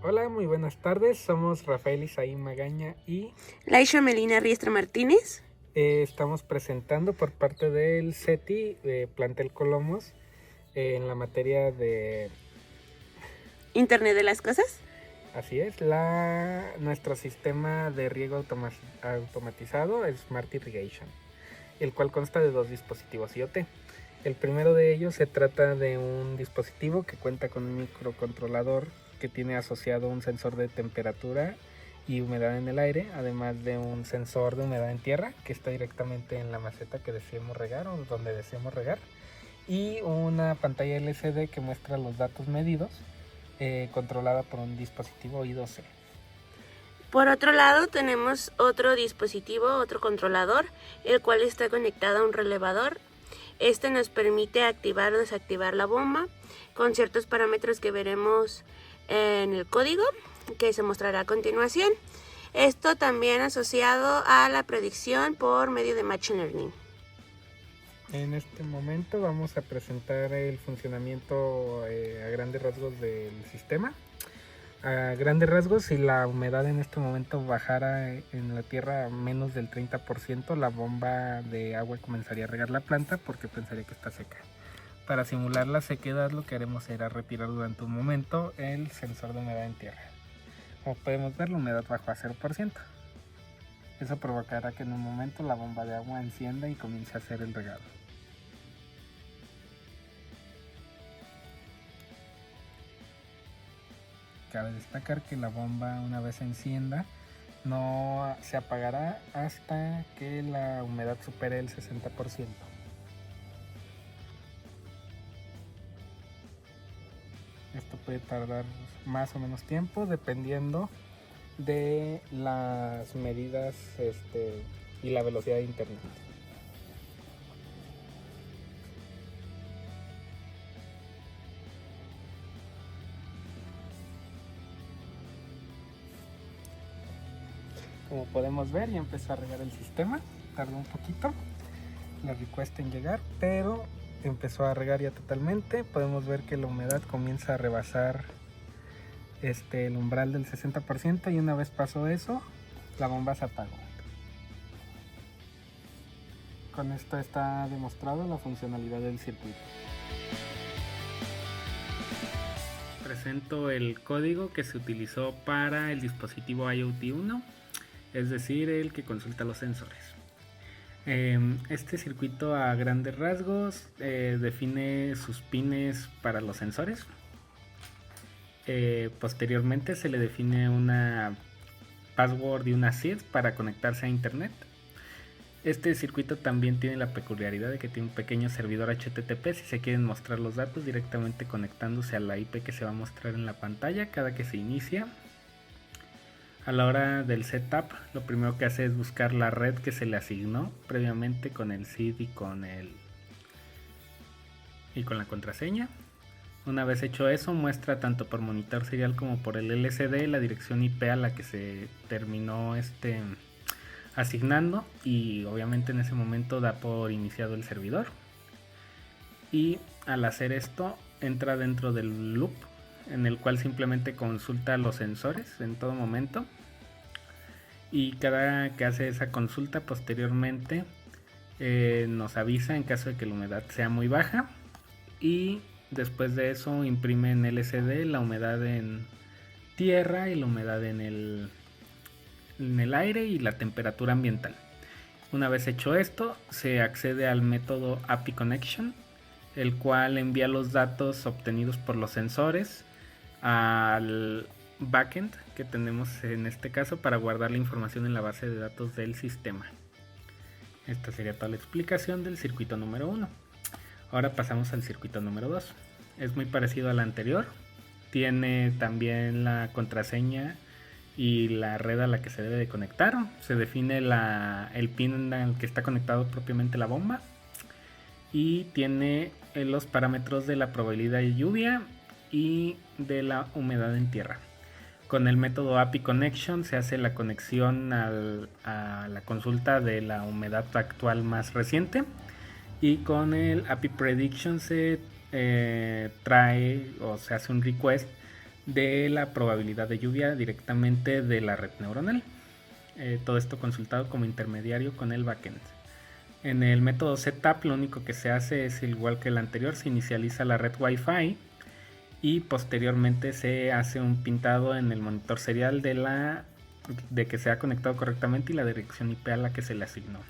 Hola, muy buenas tardes. Somos Rafael Isaí Magaña y Laisha Melina Riestra Martínez. Estamos presentando por parte del CETI de Plantel Colomos en la materia de Internet de las Cosas. Así es, nuestro sistema de riego automatizado, el Smart Irrigation, el cual consta de dos dispositivos IoT. El primero de ellos se trata de un dispositivo que cuenta con un microcontrolador que tiene asociado un sensor de temperatura y humedad en el aire, además de un sensor de humedad en tierra que está directamente en la maceta que deseemos regar o donde deseemos regar, y una pantalla LCD que muestra los datos medidos, controlada por un dispositivo I2C. Por otro lado tenemos otro dispositivo, otro controlador, el cual está conectado a un relevador. Este nos permite activar o desactivar la bomba con ciertos parámetros que veremos en el código que se mostrará a continuación. Esto también asociado a la predicción por medio de Machine Learning. En este momento vamos a presentar el funcionamiento a grandes rasgos del sistema. A grandes rasgos, si la humedad en este momento bajara en la tierra a menos del 30%, la bomba de agua comenzaría a regar la planta porque pensaría que está seca. Para simular la sequedad, lo que haremos será retirar durante un momento el sensor de humedad en tierra. Como podemos ver, la humedad bajó a 0%. Eso provocará que en un momento la bomba de agua encienda y comience a hacer el regado. Cabe destacar que la bomba, una vez se encienda, no se apagará hasta que la humedad supere el 60%. Esto puede tardar más o menos tiempo dependiendo de las medidas y la velocidad de internet. Como podemos ver, ya empezó a regar el sistema. Tardó un poquito la request en llegar, pero empezó a regar ya totalmente. Podemos ver que la humedad comienza a rebasar el umbral del 60%, y una vez pasó eso, la bomba se apagó. Con esto está demostrado la funcionalidad del circuito. Presento el código que se utilizó para el dispositivo IoT 1, es decir, el que consulta los sensores. Este circuito a grandes rasgos define sus pines para los sensores. Posteriormente se le define una password y una seed para conectarse a internet. Este circuito también tiene la peculiaridad de que tiene un pequeño servidor HTTP si se quieren mostrar los datos directamente conectándose a la IP que se va a mostrar en la pantalla cada que se inicia. A la hora del setup, lo primero que hace es buscar la red que se le asignó previamente con el seed y con la contraseña. Una vez hecho eso, muestra tanto por monitor serial como por el LCD la dirección IP a la que se terminó asignando, y obviamente en ese momento da por iniciado el servidor. Y al hacer esto, entra dentro del loop en el cual simplemente consulta los sensores en todo momento, y cada que hace esa consulta posteriormente nos avisa en caso de que la humedad sea muy baja, y después de eso imprime en LCD la humedad en tierra y la humedad en el aire y la temperatura ambiental. Una vez hecho esto, se accede al método API Connection, el cual envía los datos obtenidos por los sensores al backend que tenemos en este caso para guardar la información en la base de datos del sistema. Esta sería toda la explicación del circuito número 1. Ahora pasamos al circuito número 2. Es muy parecido al anterior. Tiene también la contraseña y la red a la que se debe de conectar. Se define el pin al que está conectado propiamente la bomba, y tiene los parámetros de la probabilidad de lluvia y de la humedad en tierra. Con el método API Connection se hace la conexión a la consulta de la humedad actual más reciente, y con el API Prediction se trae o se hace un request de la probabilidad de lluvia directamente de la red neuronal. Todo esto consultado como intermediario con el backend. En el método setup lo único que se hace es igual que el anterior, se inicializa la red Wi-Fi y posteriormente se hace un pintado en el monitor serial de que se ha conectado correctamente y la dirección IP a la que se le asignó.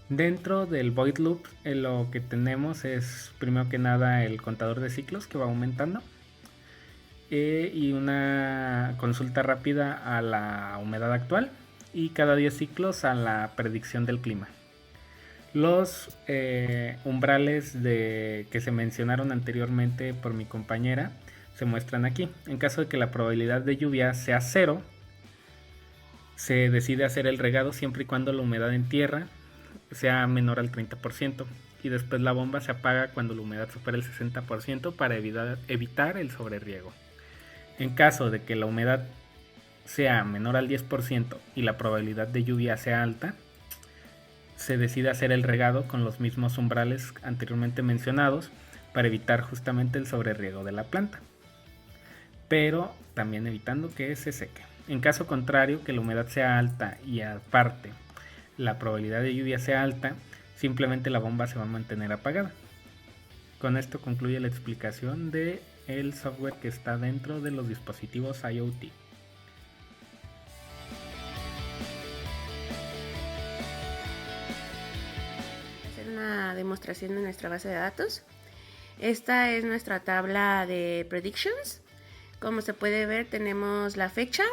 Dentro del void loop lo que tenemos es primero que nada el contador de ciclos que va aumentando y una consulta rápida a la humedad actual y cada 10 ciclos a la predicción del clima. Los umbrales que se mencionaron anteriormente por mi compañera se muestran aquí. En caso de que la probabilidad de lluvia sea 0, se decide hacer el regado siempre y cuando la humedad en tierra sea menor al 30% y después la bomba se apaga cuando la humedad supera el 60% para evitar el sobreriego. En caso de que la humedad sea menor al 10% y la probabilidad de lluvia sea alta, se decide hacer el regado con los mismos umbrales anteriormente mencionados para evitar justamente el sobreriego de la planta, pero también evitando que se seque. En caso contrario, que la humedad sea alta y aparte la probabilidad de lluvia sea alta, simplemente la bomba se va a mantener apagada. Con esto concluye la explicación del software que está dentro de los dispositivos IoT. Hacer una demostración de nuestra base de datos. Esta es nuestra tabla de predictions. Como se puede ver, tenemos la fecha,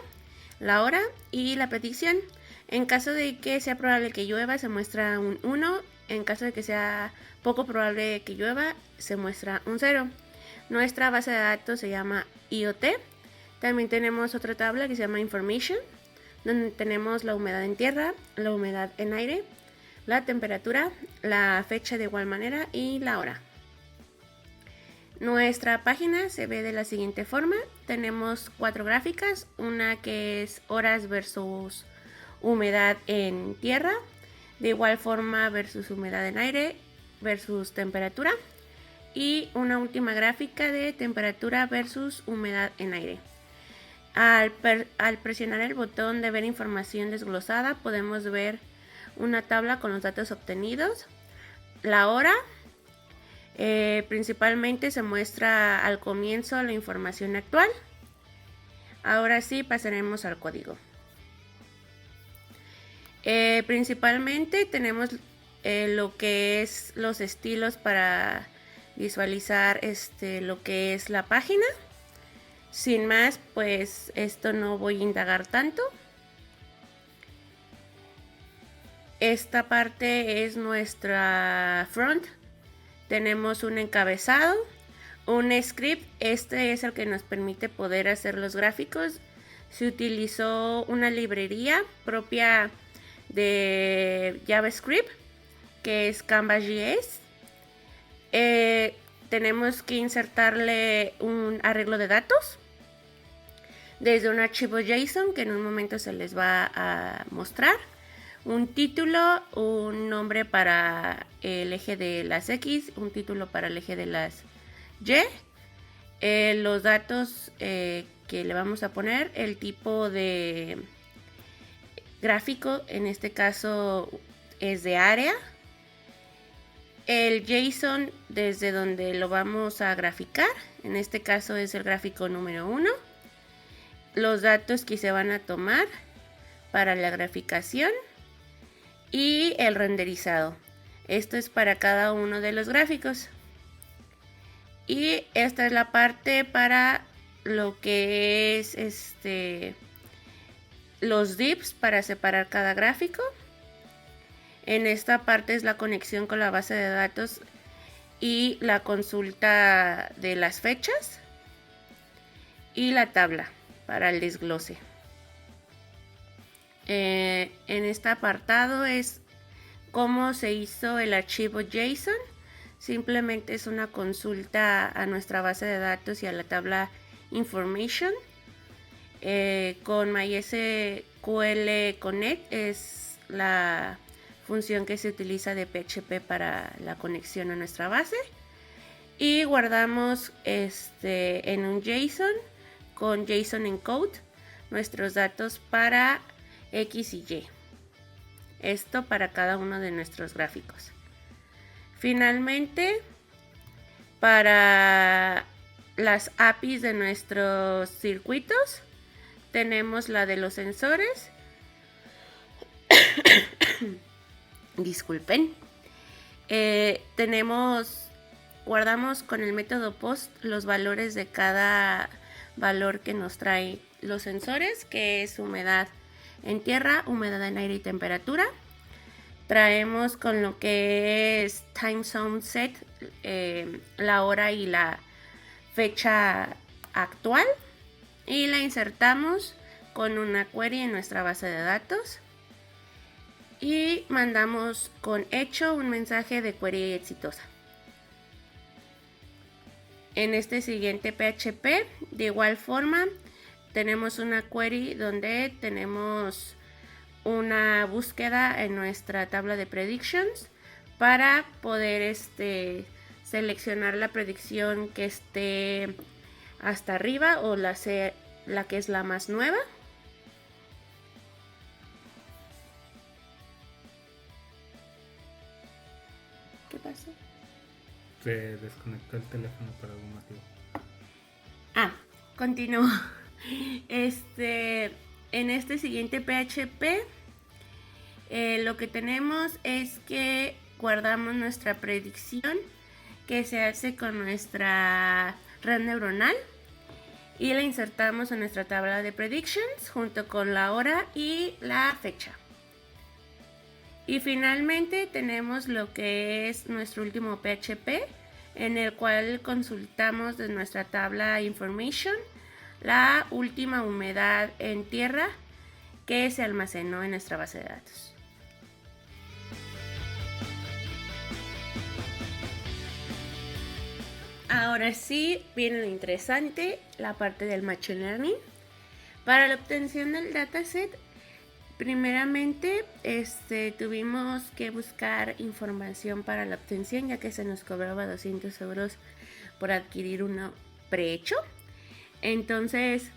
la hora y la predicción. En caso de que sea probable que llueva, se muestra un 1. En caso de que sea poco probable que llueva, se muestra un 0. Nuestra base de datos se llama IoT. También tenemos otra tabla que se llama Information, donde tenemos la humedad en tierra, la humedad en aire, la temperatura, la fecha de igual manera y la hora. Nuestra página se ve de la siguiente forma. Tenemos 4 gráficas, una que es horas versus humedad en tierra, de igual forma versus humedad en aire versus temperatura, y una última gráfica de temperatura versus humedad en aire. Al presionar el botón de ver información desglosada, podemos ver una tabla con los datos obtenidos. La hora principalmente se muestra al comienzo la información actual. Ahora sí pasaremos al código. Principalmente tenemos lo que es los estilos para visualizar lo que es la página. Sin más, pues esto no voy a indagar tanto. Esta parte es nuestra front. Tenemos un encabezado, un script. Este es el que nos permite poder hacer los gráficos. Se utilizó una librería propia de JavaScript, que es Canvas.js. Tenemos que insertarle un arreglo de datos desde un archivo JSON que en un momento se les va a mostrar. Un título, un nombre para el eje de las X, un título para el eje de las Y, los datos que le vamos a poner, el tipo de gráfico, en este caso es de área, el JSON desde donde lo vamos a graficar, en este caso es el gráfico número 1, los datos que se van a tomar para la graficación y el renderizado. Esto es para cada uno de los gráficos. Y esta es la parte para lo que es los divs para separar cada gráfico. En esta parte es la conexión con la base de datos y la consulta de las fechas y la tabla para el desglose. En este apartado es cómo se hizo el archivo JSON. Simplemente es una consulta a nuestra base de datos y a la tabla Information. Con MySQL Connect es la función que se utiliza de PHP para la conexión a nuestra base. Y guardamos en un JSON con JSON encode nuestros datos para X y Y. Esto para cada uno de nuestros gráficos. Finalmente, para las APIs de nuestros circuitos, tenemos la de los sensores. Disculpen. Guardamos con el método POST los valores de cada valor que nos trae los sensores, que es humedad en tierra, humedad en aire y temperatura. Traemos con lo que es time zone set, la hora y la fecha actual, y la insertamos con una query en nuestra base de datos y mandamos con hecho un mensaje de query exitosa. En este siguiente PHP, de igual forma, tenemos una query donde tenemos una búsqueda en nuestra tabla de predictions para poder seleccionar la predicción que esté hasta arriba o la que es la más nueva. ¿Qué pasó? Se desconectó el teléfono por algún motivo. Continúo. En este siguiente PHP, lo que tenemos es que guardamos nuestra predicción que se hace con nuestra red neuronal y la insertamos en nuestra tabla de predictions junto con la hora y la fecha. Y finalmente tenemos lo que es nuestro último PHP, en el cual consultamos de nuestra tabla information la última humedad en tierra que se almacenó en nuestra base de datos. Ahora sí viene lo interesante, la parte del Machine Learning. Para la obtención del dataset, primeramente tuvimos que buscar información para la obtención, ya que se nos cobraba 200 euros por adquirir uno prehecho. Entonces,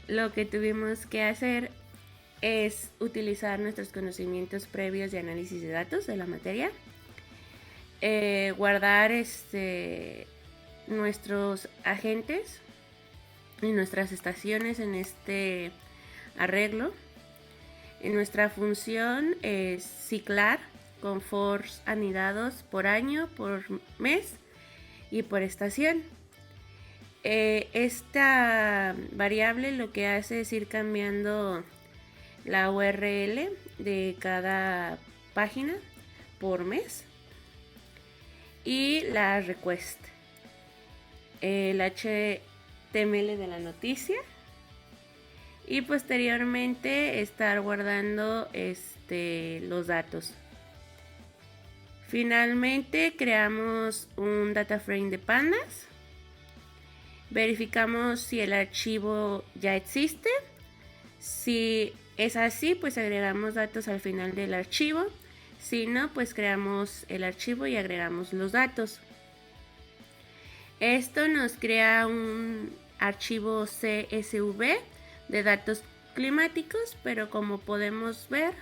lo que tuvimos que hacer es utilizar nuestros conocimientos previos de análisis de datos de la materia, guardar nuestros agentes y nuestras estaciones en este arreglo. En nuestra función es ciclar con fors anidados por año, por mes y por estación. Esta variable lo que hace es ir cambiando la URL de cada página por mes y la request, el HTML de la noticia, y posteriormente estar guardando los datos. Finalmente creamos un data frame de pandas. Verificamos si el archivo ya existe. Si es así, pues agregamos datos al final del archivo. Si no, pues creamos el archivo y agregamos los datos. Esto nos crea un archivo CSV de datos climáticos, pero como podemos ver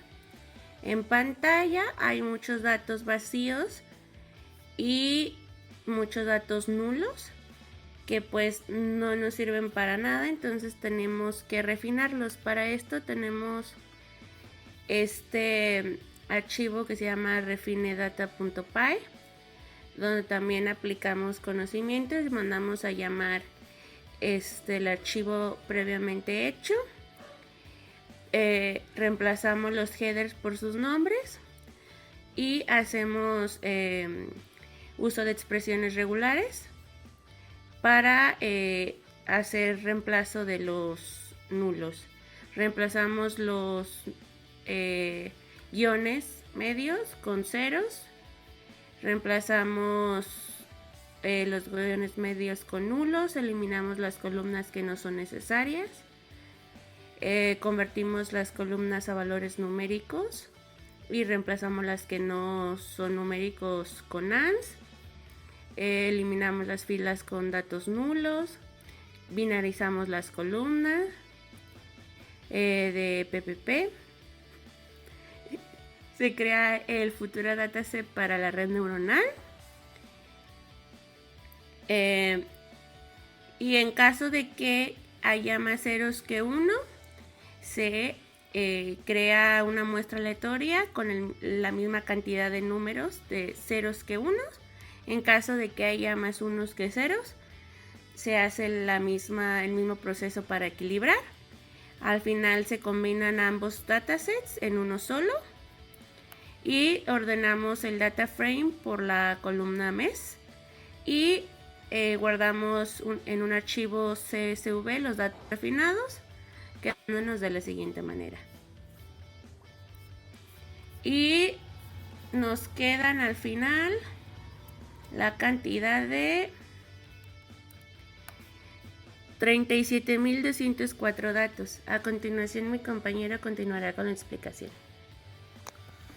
en pantalla hay muchos datos vacíos y muchos datos nulos que pues no nos sirven para nada, entonces tenemos que refinarlos. Para esto tenemos este archivo que se llama refinedata.py, donde también aplicamos conocimientos y mandamos a llamar el archivo previamente hecho. Reemplazamos los headers por sus nombres y hacemos uso de expresiones regulares para hacer reemplazo de los nulos. Reemplazamos los guiones medios con ceros, reemplazamos los guiones medios con nulos, eliminamos las columnas que no son necesarias, convertimos las columnas a valores numéricos y reemplazamos las que no son numéricos con ANS, eliminamos las filas con datos nulos, binarizamos las columnas de PPP. Se crea el futuro dataset para la red neuronal. Y en caso de que haya más ceros que 1, se crea una muestra aleatoria con la misma cantidad de números de ceros que unos. En caso de que haya más unos que ceros, se hace el mismo proceso para equilibrar. Al final se combinan ambos datasets en uno solo y ordenamos el data frame por la columna MES y guardamos en un archivo CSV los datos refinados, quedándonos de la siguiente manera. Y nos quedan al final la cantidad de 37.204 datos. A continuación mi compañera continuará con la explicación.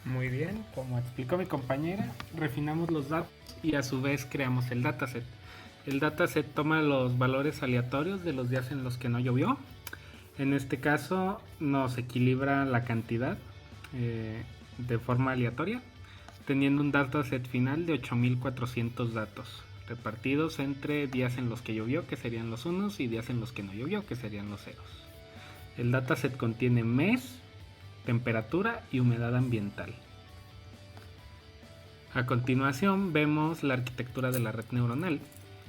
Muy bien, como explicó mi compañera, refinamos los datos y a su vez creamos el dataset. El dataset toma los valores aleatorios de los días en los que no llovió. En este caso nos equilibra la cantidad de forma aleatoria, teniendo un dataset final de 8.400 datos, repartidos entre días en los que llovió, que serían los unos, y días en los que no llovió, que serían los ceros. El dataset contiene mes, temperatura y humedad ambiental. A continuación vemos la arquitectura de la red neuronal,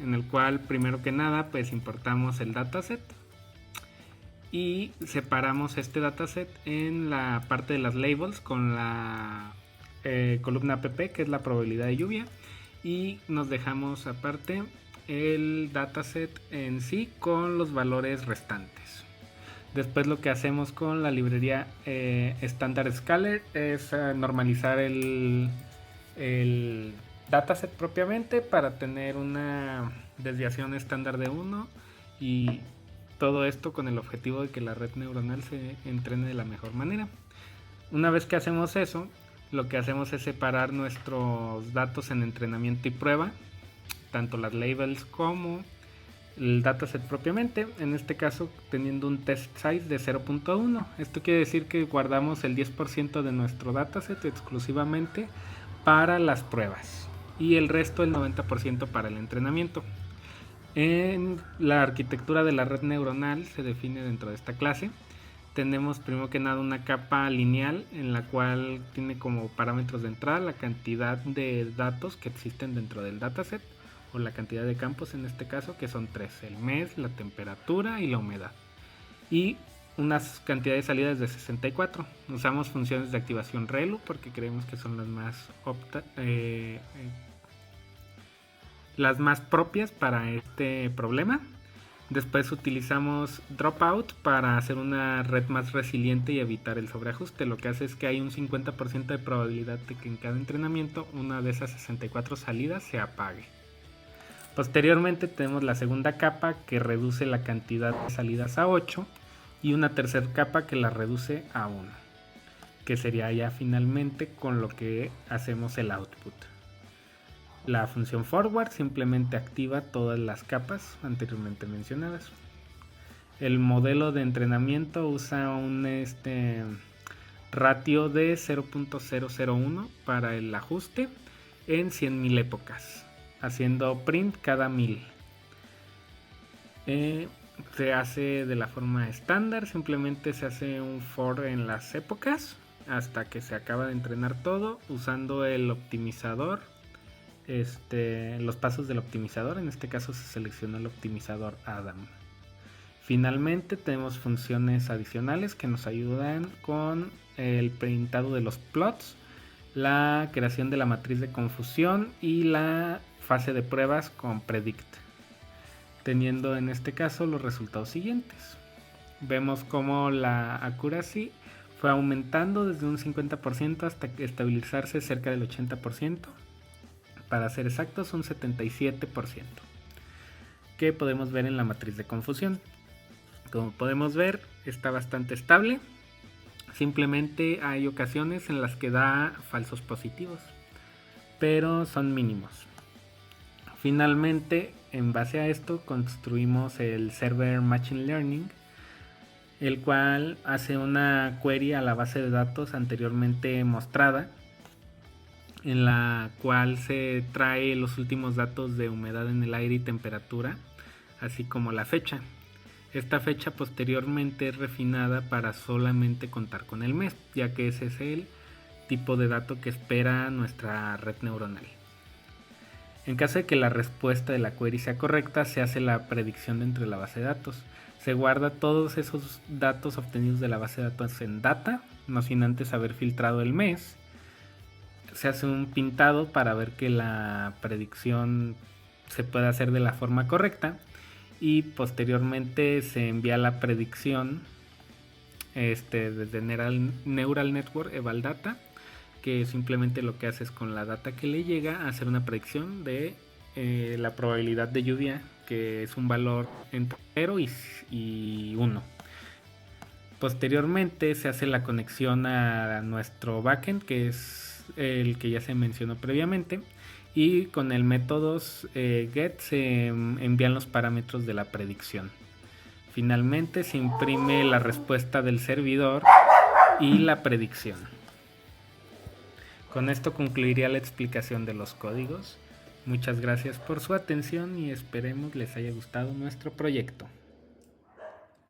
en el cual primero que nada pues importamos el dataset y separamos este dataset en la parte de las labels con la columna pp, que es la probabilidad de lluvia, y nos dejamos aparte el dataset en sí con los valores restantes. Después lo que hacemos con la librería Standard Scaler es normalizar el dataset propiamente para tener una desviación estándar de 1, y todo esto con el objetivo de que la red neuronal se entrene de la mejor manera. Una vez que hacemos eso, lo que hacemos es separar nuestros datos en entrenamiento y prueba, tanto las labels como el dataset propiamente, en este caso teniendo un test size de 0.1. Esto quiere decir que guardamos el 10% de nuestro dataset exclusivamente para las pruebas y el resto, el 90%, para el entrenamiento. En la arquitectura de la red neuronal se define dentro de esta clase. Tenemos primero que nada una capa lineal en la cual tiene como parámetros de entrada la cantidad de datos que existen dentro del dataset, o la cantidad de campos en este caso, que son 3: el mes, la temperatura y la humedad, y unas cantidades de salidas de 64. Usamos funciones de activación ReLU porque creemos que son las más propias para este problema. Después utilizamos Dropout para hacer una red más resiliente y evitar el sobreajuste. Lo que hace es que hay un 50% de probabilidad de que en cada entrenamiento una de esas 64 salidas se apague. Posteriormente tenemos la segunda capa, que reduce la cantidad de salidas a 8, y una tercera capa que la reduce a 1, que sería ya finalmente con lo que hacemos el output. La función forward simplemente activa todas las capas anteriormente mencionadas. El modelo de entrenamiento usa un ratio de 0.001 para el ajuste en 100.000 épocas, haciendo print cada 1000. Se hace de la forma estándar, simplemente se hace un for en las épocas hasta que se acaba de entrenar todo, usando el optimizador, los pasos del optimizador. En este caso se seleccionó el optimizador Adam. Finalmente tenemos funciones adicionales que nos ayudan con el printado de los plots, la creación de la matriz de confusión y la fase de pruebas con predict, teniendo en este caso los resultados siguientes. Vemos cómo la accuracy fue aumentando desde un 50% hasta estabilizarse cerca del 80%, para ser exactos un 77%, que podemos ver en la matriz de confusión. Como podemos ver, está bastante estable, simplemente hay ocasiones en las que da falsos positivos, pero son mínimos. Finalmente, En base a esto construimos el server Machine Learning, el cual hace una query a la base de datos anteriormente mostrada, en la cual se trae los últimos datos de humedad en el aire y temperatura, así como la fecha. Esta fecha posteriormente es refinada para solamente contar con el mes, ya que ese es el tipo de dato que espera nuestra red neuronal. En caso de que la respuesta de la query sea correcta, se hace la predicción dentro de la base de datos. Se guarda todos esos datos obtenidos de la base de datos en data, no sin antes haber filtrado el mes. Se hace un pintado para ver que la predicción se puede hacer de la forma correcta, y posteriormente se envía la predicción desde Neural Network Eval Data, que simplemente lo que hace es con la data que le llega a hacer una predicción de la probabilidad de lluvia, que es un valor entre 0 y 1. Posteriormente se hace la conexión a nuestro backend, que es el que ya se mencionó previamente, y con el método get se envían los parámetros de la predicción. Finalmente se imprime la respuesta del servidor y la predicción. Con esto concluiría la explicación de los códigos. Muchas gracias por su atención y esperemos les haya gustado nuestro proyecto.